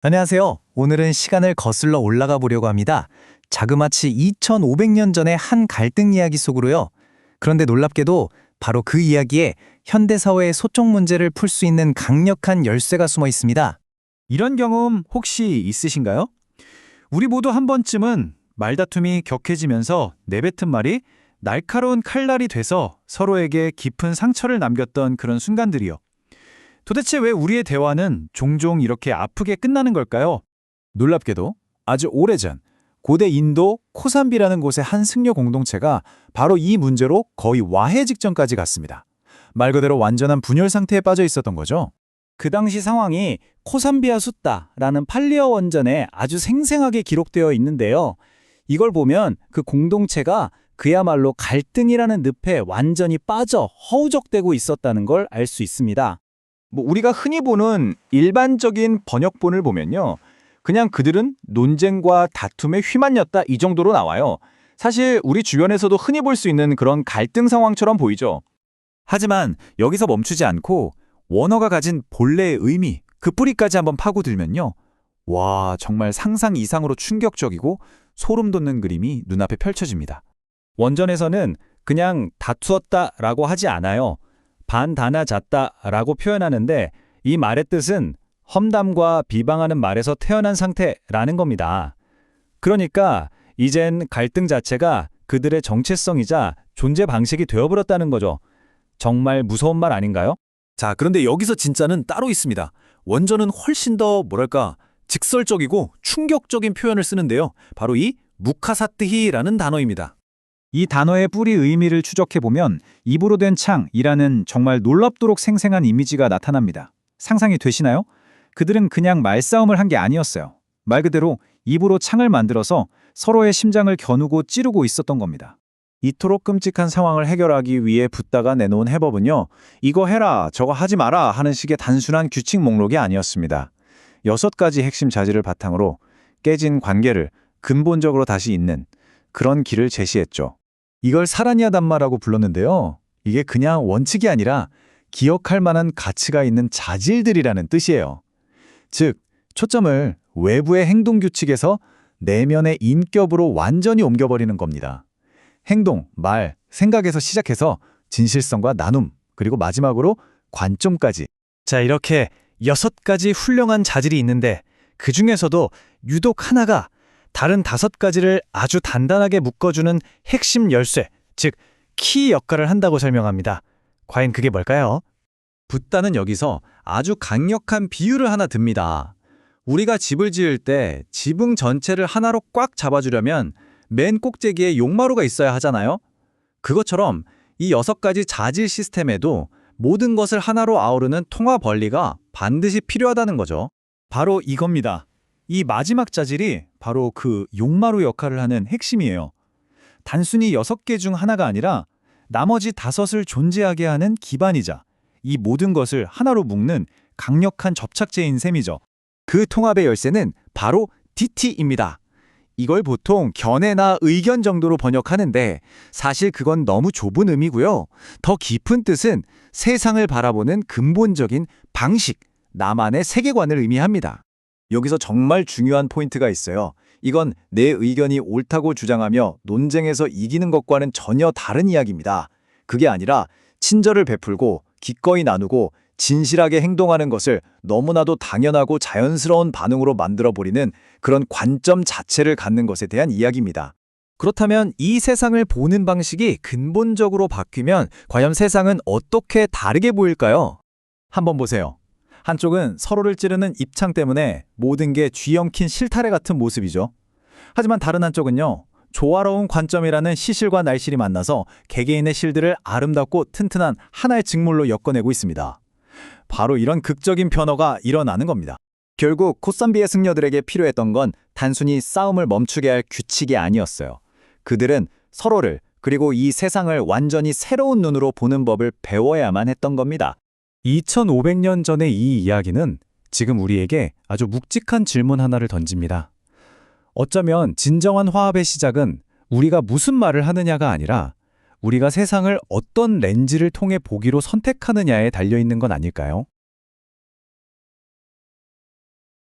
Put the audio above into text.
안녕하세요. 오늘은 시간을 거슬러 올라가 보려고 합니다. 자그마치 2500년 전의 한 갈등 이야기 속으로요. 그런데 놀랍게도 바로 그 이야기에 현대사회의 소통 문제를 풀 수 있는 강력한 열쇠가 숨어 있습니다. 이런 경험 혹시 있으신가요? 우리 모두 한 번쯤은 말다툼이 격해지면서 내뱉은 말이 날카로운 칼날이 돼서 서로에게 깊은 상처를 남겼던 그런 순간들이요. 도대체 왜 우리의 대화는 종종 이렇게 아프게 끝나는 걸까요? 놀랍게도 아주 오래전 고대 인도 코산비라는 곳의 한 승려 공동체가 바로 이 문제로 거의 와해 직전까지 갔습니다. 말 그대로 완전한 분열 상태에 빠져 있었던 거죠. 그 당시 상황이 코산비아 숫다라는 팔리어 원전에 아주 생생하게 기록되어 있는데요. 이걸 보면 그 공동체가 그야말로 갈등이라는 늪에 완전히 빠져 허우적대고 있었다는 걸 알 수 있습니다. 우리가 흔히 보는 일반적인 번역본을 보면요. 그냥 그들은 논쟁과 다툼에 휘말렸다 이 정도로 나와요. 사실 우리 주변에서도 흔히 볼 수 있는 그런 갈등 상황처럼 보이죠. 하지만 여기서 멈추지 않고 원어가 가진 본래의 의미, 그 뿌리까지 한번 파고들면요. 와, 정말 상상 이상으로 충격적이고 소름 돋는 그림이 눈앞에 펼쳐집니다. 원전에서는 그냥 다투었다라고 하지 않아요. 반다나잤다라고 표현하는데 이 말의 뜻은 험담과 비방하는 말에서 태어난 상태라는 겁니다. 그러니까 이젠 갈등 자체가 그들의 정체성이자 존재 방식이 되어버렸다는 거죠. 정말 무서운 말 아닌가요? 자, 그런데 여기서 진짜는 따로 있습니다. 원전은 훨씬 더 직설적이고 충격적인 표현을 쓰는데요. 바로 이 무카사뜨히라는 단어입니다. 이 단어의 뿌리 의미를 추적해보면 입으로 된 창이라는 정말 놀랍도록 생생한 이미지가 나타납니다. 상상이 되시나요? 그들은 그냥 말싸움을 한 게 아니었어요. 말 그대로 입으로 창을 만들어서 서로의 심장을 겨누고 찌르고 있었던 겁니다. 이토록 끔찍한 상황을 해결하기 위해 붓다가 내놓은 해법은요. 이거 해라, 저거 하지 마라 하는 식의 단순한 규칙 목록이 아니었습니다. 6가지 핵심 자질을 바탕으로 깨진 관계를 근본적으로 다시 잇는 그런 길을 제시했죠. 이걸 사라니아 담마라고 불렀는데요. 이게 그냥 원칙이 아니라 기억할 만한 가치가 있는 자질들이라는 뜻이에요. 즉, 초점을 외부의 행동 규칙에서 내면의 인격으로 완전히 옮겨버리는 겁니다. 행동, 말, 생각에서 시작해서 진실성과 나눔, 그리고 마지막으로 관점까지. 자, 이렇게 6가지 훌륭한 자질이 있는데 그 중에서도 유독 하나가 다른 5가지를 아주 단단하게 묶어주는 핵심 열쇠, 즉 키 역할을 한다고 설명합니다. 과연 그게 뭘까요? 붓다는 여기서 아주 강력한 비유를 하나 듭니다. 우리가 집을 지을 때 지붕 전체를 하나로 꽉 잡아주려면 맨 꼭대기에 용마루가 있어야 하잖아요. 그것처럼 이 6가지 자질 시스템에도 모든 것을 하나로 아우르는 통합 원리가 반드시 필요하다는 거죠. 바로 이겁니다. 이 마지막 자질이 바로 그 용마루 역할을 하는 핵심이에요. 단순히 6개 중 하나가 아니라 나머지 5을 존재하게 하는 기반이자 이 모든 것을 하나로 묶는 강력한 접착제인 셈이죠. 그 통합의 열쇠는 바로 DT입니다. 이걸 보통 견해나 의견 정도로 번역하는데 사실 그건 너무 좁은 의미고요. 더 깊은 뜻은 세상을 바라보는 근본적인 방식, 나만의 세계관을 의미합니다. 여기서 정말 중요한 포인트가 있어요. 이건 내 의견이 옳다고 주장하며 논쟁에서 이기는 것과는 전혀 다른 이야기입니다. 그게 아니라 친절을 베풀고 기꺼이 나누고 진실하게 행동하는 것을 너무나도 당연하고 자연스러운 반응으로 만들어버리는 그런 관점 자체를 갖는 것에 대한 이야기입니다. 그렇다면 이 세상을 보는 방식이 근본적으로 바뀌면 과연 세상은 어떻게 다르게 보일까요? 한번 보세요. 한쪽은 서로를 찌르는 입창 때문에 모든 게 쥐엉킨 실타래 같은 모습이죠. 하지만 다른 한쪽은요. 조화로운 관점이라는 시실과 날실이 만나서 개개인의 실들을 아름답고 튼튼한 하나의 직물로 엮어내고 있습니다. 바로 이런 극적인 변화가 일어나는 겁니다. 결국 코산비의 승려들에게 필요했던 건 단순히 싸움을 멈추게 할 규칙이 아니었어요. 그들은 서로를 그리고 이 세상을 완전히 새로운 눈으로 보는 법을 배워야만 했던 겁니다. 2500년 전의 이 이야기는 지금 우리에게 아주 묵직한 질문 하나를 던집니다. 어쩌면 진정한 화합의 시작은 우리가 무슨 말을 하느냐가 아니라 우리가 세상을 어떤 렌즈를 통해 보기로 선택하느냐에 달려있는 건 아닐까요?